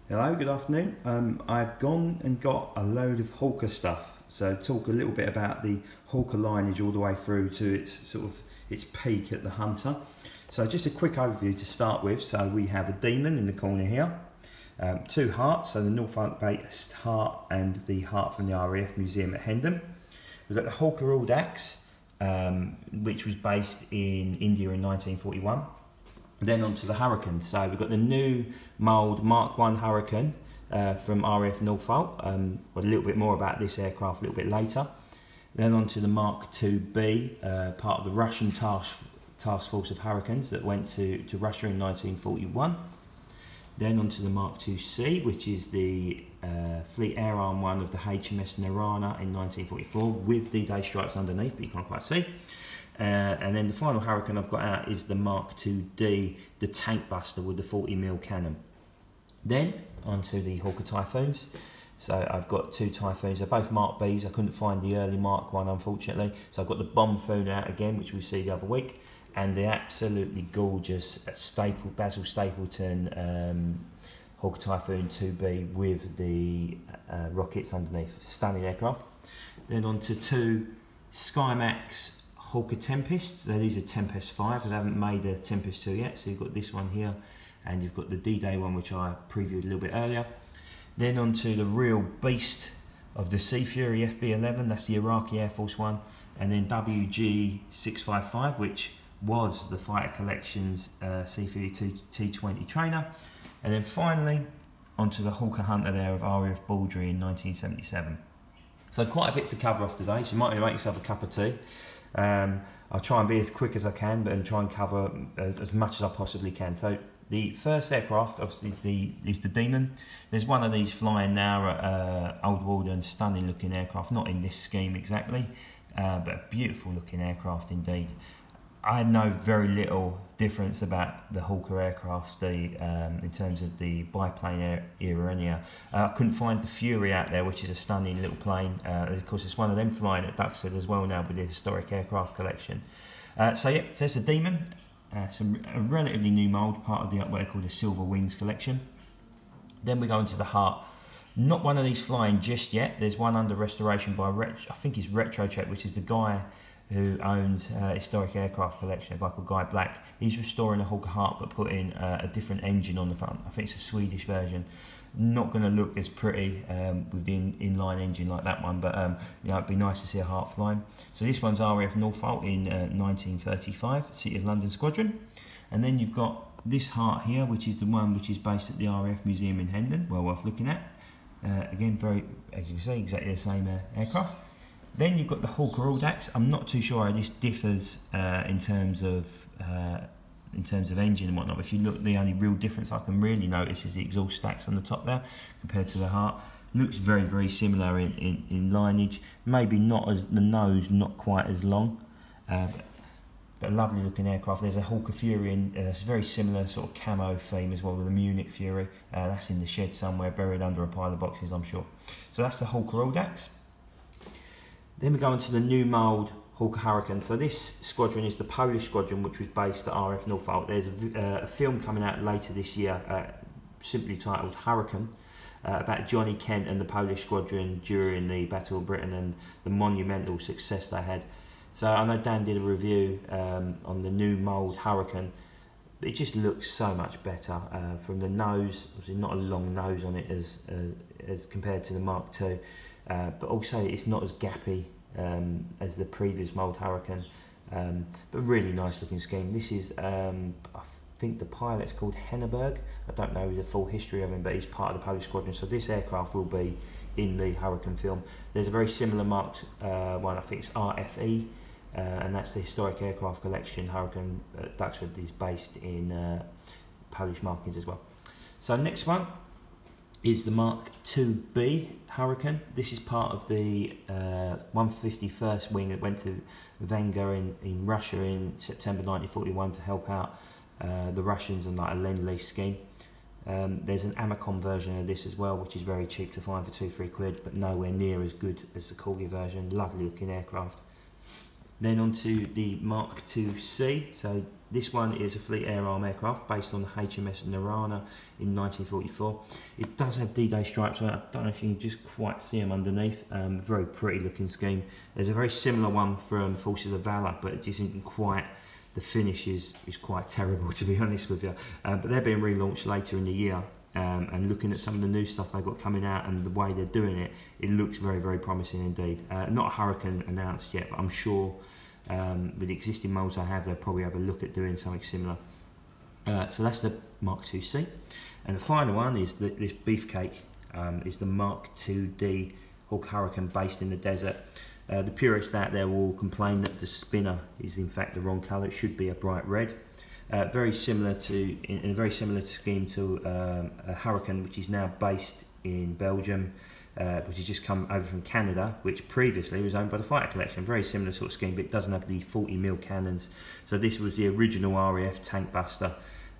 Hello, good afternoon. I've gone and got a load of Hawker stuff. So talk a little bit about the Hawker lineage all the way through to its peak at the Hunter. So just a quick overview to start with. So we have a Demon in the corner here, two hearts, so the Norfolk based heart and the heart from the RAF Museum at Hendon. We've got the Hawker Audax, which was based in India in 1941. Then onto the Hurricane. So we've got the new mould Mark I Hurricane from RAF Norfolk. A little bit more about this aircraft a little bit later. Then onto the Mark IIB, part of the Russian task force of Hurricanes that went to Russia in 1941. Then onto the Mark IIC, which is the Fleet Air Arm one of the HMS Narana in 1944 with D-Day stripes underneath, but you can't quite see. And then the final Hurricane I've got out is the Mark IID, the tank buster with the 40mm cannon. Then onto the Hawker Typhoons. So I've got two Typhoons, they're both Mark Bs. I couldn't find the early Mark 1 unfortunately. So I've got the Bombfoon out again, which we see the other week, and the absolutely gorgeous Basil Stapleton Hawker Typhoon 2B with the rockets underneath. Stunning aircraft. Then onto two SkyMax Hawker Tempest. So these are Tempest 5, they haven't made a Tempest 2 yet, so you've got this one here and you've got the D-Day one which I previewed a little bit earlier. Then on to the real beast of the Sea Fury FB11, that's the Iraqi Air Force one, and then WG655, which was the Fighter Collection's Sea Fury T20 trainer. And then finally onto the Hawker Hunter there of RAF Baldry in 1977. So quite a bit to cover off today, so you might make yourself a cup of tea. I'll try and be as quick as I can, but and try and cover as much as I possibly can. So the first aircraft obviously is the Demon. There's one of these flying now at Old Walden, stunning looking aircraft, not in this scheme exactly, but a beautiful looking aircraft indeed. I know very little difference about the Hawker aircrafts in terms of the biplane era anyhow. I couldn't find the Fury out there, which is a stunning little plane. Of course, it's one of them flying at Duxford as well now with the historic aircraft collection. So yeah, there's the Demon. It's a relatively new mould, part of what they call the Silver Wings collection. Then we go into the Heart. Not one of these flying just yet. There's one under restoration by I think it's RetroCheck, which is the guy who owns historic aircraft collection, a guy called Guy Black. He's restoring a Hawker Heart but putting a different engine on the front. I think it's a Swedish version. Not going to look as pretty with the inline engine like that one, but you know, it'd be nice to see a Heart flying. So this one's RAF Norfolk in 1935, City of London Squadron. And then you've got this Heart here, which is the one which is based at the RAF Museum in Hendon, well worth looking at. Again, very, as you can see, exactly the same aircraft. Then you've got the Hawker Audax. I'm not too sure how this differs in terms of engine and whatnot. But if you look, the only real difference I can really notice is the exhaust stacks on the top there compared to the Heart. Looks very, very similar in lineage. Maybe not as the nose, not quite as long, but a lovely looking aircraft. There's a Hawker Fury in it's a very similar sort of camo theme as well with the Munich Fury. That's in the shed somewhere, buried under a pile of boxes, I'm sure. So that's the Hawker Audax. Then we go into the new mould Hawker Hurricane. So this squadron is the Polish squadron, which was based at RAF Norfolk. There's a film coming out later this year, simply titled Hurricane, about Johnny Kent and the Polish squadron during the Battle of Britain and the monumental success they had. So I know Dan did a review on the new mould Hurricane. It just looks so much better from the nose. Obviously not a long nose on it as compared to the Mark II. But also it's not as gappy as the previous mould Hurricane, but really nice looking scheme. This is, I think the pilot's called Henneberg. I don't know the full history of him, but he's part of the Polish squadron. So this aircraft will be in the Hurricane film. There's a very similar marked one, I think it's RFE, and that's the historic aircraft collection. Hurricane at Duxford is based in Polish markings as well. So next one is the Mark IIB Hurricane. This is part of the 151st Wing that went to Venga in Russia in September 1941 to help out the Russians on like a Lend-Lease scheme. There's an Amacom version of this as well, which is very cheap to find for £2-3 quid, but nowhere near as good as the Corgi version. Lovely looking aircraft. Then onto the Mark IIC. So This one is a Fleet Air Arm aircraft based on the HMS Narana in 1944. It does have D-Day stripes on it. I don't know if you can just quite see them underneath. Very pretty looking scheme. There's a very similar one from Forces of Valour, but it just isn't quite, the finish is quite terrible, to be honest with you. But they're being relaunched later in the year. And looking at some of the new stuff they've got coming out and the way they're doing it, it looks very, very promising indeed. Not a Hurricane announced yet, but I'm sure with the existing moulds I have, they'll probably have a look at doing something similar. So that's the Mark IIc. And the final one is this beefcake, is the Mark IId Hawker Hurricane based in the desert. The purists out there will complain that the spinner is in fact the wrong colour. It should be a bright red. Very similar to, in a very similar scheme to a Hurricane, which is now based in Belgium, which has just come over from Canada, which previously was owned by the Fighter Collection. Very similar sort of scheme, but it doesn't have the 40mm cannons. So this was the original RAF tank buster.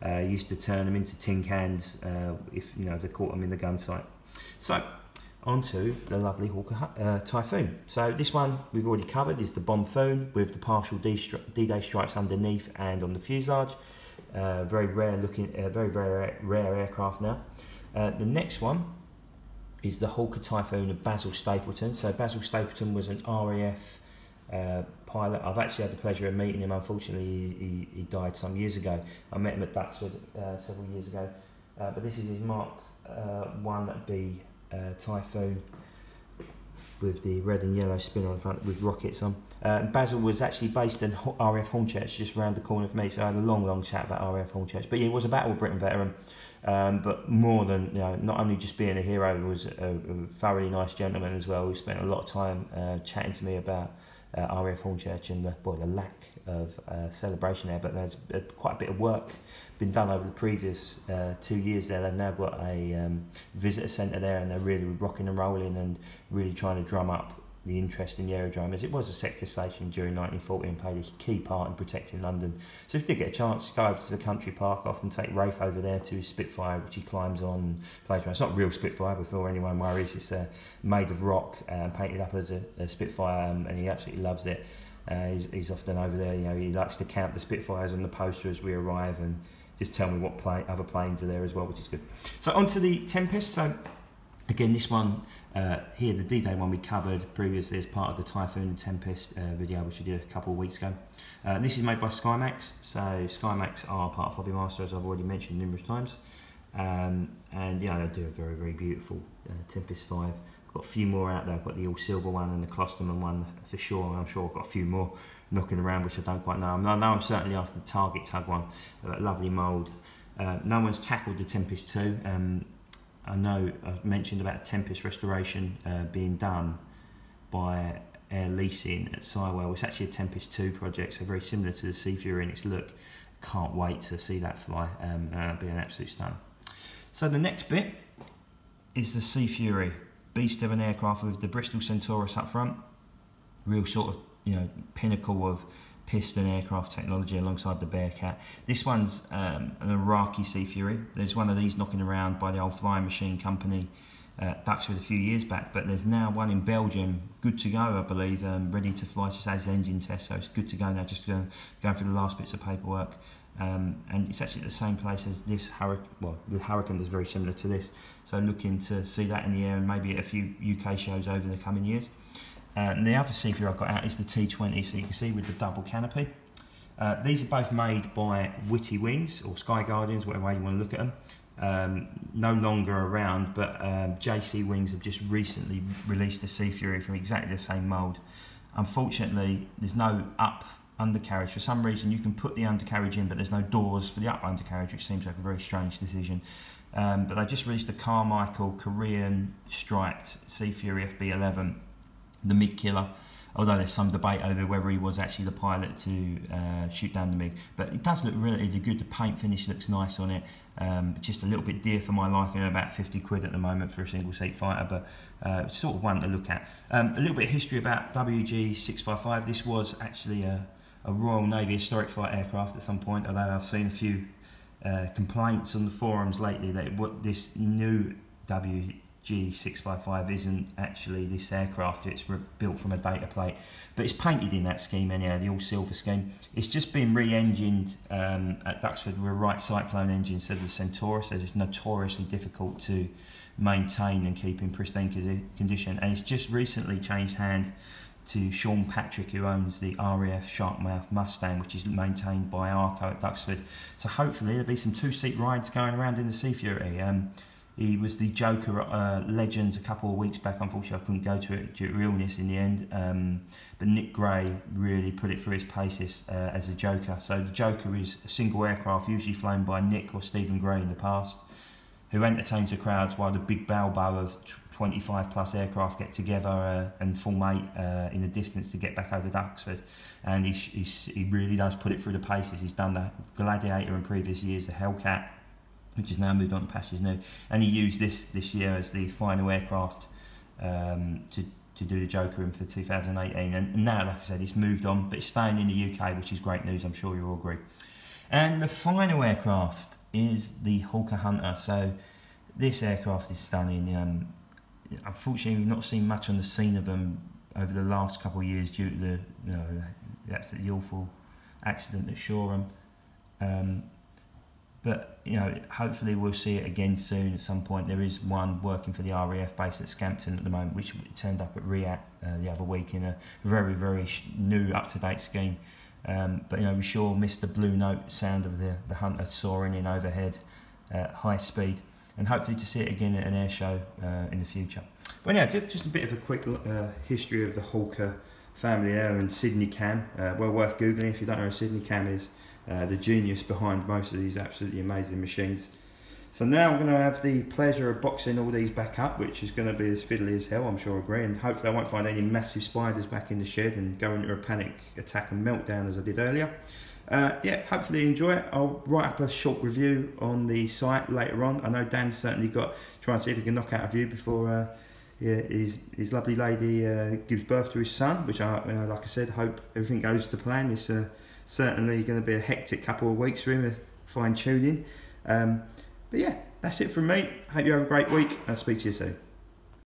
Used to turn them into tin cans if they caught them in the gun sight. So onto the lovely Hawker Typhoon. So this one we've already covered is the Bombfoon with the partial D-Day stripes underneath and on the fuselage. Very rare looking, very rare aircraft now. The next one is the Hawker Typhoon of Basil Stapleton. So Basil Stapleton was an RAF pilot. I've actually had the pleasure of meeting him. Unfortunately, he died some years ago. I met him at Duxford several years ago. But this is his Mark 1, that'd be Typhoon with the red and yellow spinner on front with rockets on. Basil was actually based in RAF Hornchurch, just round the corner from me, so I had a long chat about RAF Hornchurch. But he was a Battle of Britain veteran, but more than, not only just being a hero, he was a thoroughly nice gentleman as well. We spent a lot of time chatting to me about RAF Hornchurch and the lack of celebration there, but there's quite a bit of work been done over the previous 2 years there. They've now got a visitor centre there, and they're really rocking and rolling and really trying to drum up the interest in the aerodrome, as it was a sector station during 1940 and played a key part in protecting London. So if you did get a chance to go over to the country park, often take Rafe over there to his Spitfire, which he climbs on and plays around. It's not a real Spitfire, before anyone worries. It's made of rock and painted up as a Spitfire, and he absolutely loves it. He's often over there, he likes to count the Spitfires on the poster as we arrive and just tell me what other planes are there as well, which is good. So onto the Tempest. So again, this one here, the D-Day one we covered previously as part of the Typhoon Tempest video, which we did a couple of weeks ago. This is made by SkyMax. So SkyMax are part of Hobby Master, as I've already mentioned numerous times. And they do a very, very beautiful Tempest 5. I've got a few more out there. I've got the all-silver one and the Klosterman one for sure. I'm sure I've got a few more knocking around, which I don't quite know. I know I'm certainly after the Target Tug one. A lovely mould. No one's tackled the Tempest 2. I know I've mentioned about Tempest restoration being done by Air Leasing at Sywell. It's actually a Tempest 2 project, so very similar to the Sea Fury in its look. Can't wait to see that fly. It'll be an absolute stun. So the next bit is the Sea Fury. Beast of an aircraft with the Bristol Centaurus up front. Real sort of pinnacle of piston aircraft technology alongside the Bearcat. This one's an Iraqi Sea Fury. There's one of these knocking around by the old Flying Machine Company, Duxford, a few years back, but there's now one in Belgium, good to go, I believe, ready to fly, just as engine test, so it's good to go now, just going through the last bits of paperwork. And it's actually at the same place as this Hurricane. Well, the Hurricane is very similar to this, so looking to see that in the air and maybe at a few UK shows over the coming years. And the other Sea Fury I've got out is the T20, so you can see with the double canopy. These are both made by Witty Wings, or Sky Guardians, whatever way you want to look at them. No longer around, but JC Wings have just recently released a Sea Fury from exactly the same mould. Unfortunately, there's no up undercarriage. For some reason, you can put the undercarriage in, but there's no doors for the up undercarriage, which seems like a very strange decision. But they just released the Carmichael Korean striped Sea Fury FB11. The MiG killer, although there's some debate over whether he was actually the pilot to shoot down the MiG, but it does look relatively good. The paint finish looks nice on it. Just a little bit dear for my liking, about 50 quid at the moment for a single seat fighter, but sort of one to look at. A little bit of history about WG655. This was actually a Royal Navy historic flight aircraft at some point, although I've seen a few complaints on the forums lately that this new WG G655 isn't actually this aircraft, it's built from a data plate, but it's painted in that scheme anyhow, the all silver scheme. It's just been re-engined at Duxford with a Wright Cyclone engine instead of the Centaurus, as it's notoriously difficult to maintain and keep in pristine condition, and it's just recently changed hand to Sean Patrick, who owns the RAF Sharkmouth Mustang, which is maintained by Arco at Duxford. So hopefully there'll be some two-seat rides going around in the Sea Fury. He was the Joker Legends a couple of weeks back. Unfortunately, I couldn't go to it due to illness in the end. But Nick Gray really put it through his paces as a Joker. So the Joker is a single aircraft, usually flown by Nick or Stephen Gray in the past, who entertains the crowds while the big Balbo of 25 plus aircraft get together and form 8 in the distance to get back over Duxford. And he really does put it through the paces. He's done the Gladiator in previous years, the Hellcat, which has now moved on to Pashas New, and he used this year as the final aircraft to do the Joker in for 2018. And now, like I said, it's moved on, but it's staying in the UK, which is great news, I'm sure you'll agree. And the final aircraft is the Hawker Hunter. So this aircraft is stunning. Unfortunately, we've not seen much on the scene of them over the last couple of years due to the absolutely awful accident at Shoreham. But hopefully we'll see it again soon at some point. There is one working for the RAF base at Scampton at the moment, which turned up at RIAT the other week in a very, very new, up-to-date scheme. But we sure missed the blue note sound of the Hunter soaring in overhead at high speed, and hopefully to see it again at an air show in the future. But yeah, just a bit of a quick history of the Hawker family there, and Sydney Cam. Well worth googling if you don't know who Sydney Cam is. The genius behind most of these absolutely amazing machines. So now I'm going to have the pleasure of boxing all these back up, which is going to be as fiddly as hell, I'm sure I agree, and hopefully I won't find any massive spiders back in the shed and go into a panic attack and meltdown as I did earlier. Yeah, hopefully you enjoy it. I'll write up a short review on the site later on. I know Dan's certainly got try and see if he can knock out a view before his lovely lady gives birth to his son, which I, like I said, hope everything goes to plan. It's certainly going to be a hectic couple of weeks for him with fine tuning. But yeah, that's it from me. Hope you have a great week. I'll speak to you soon.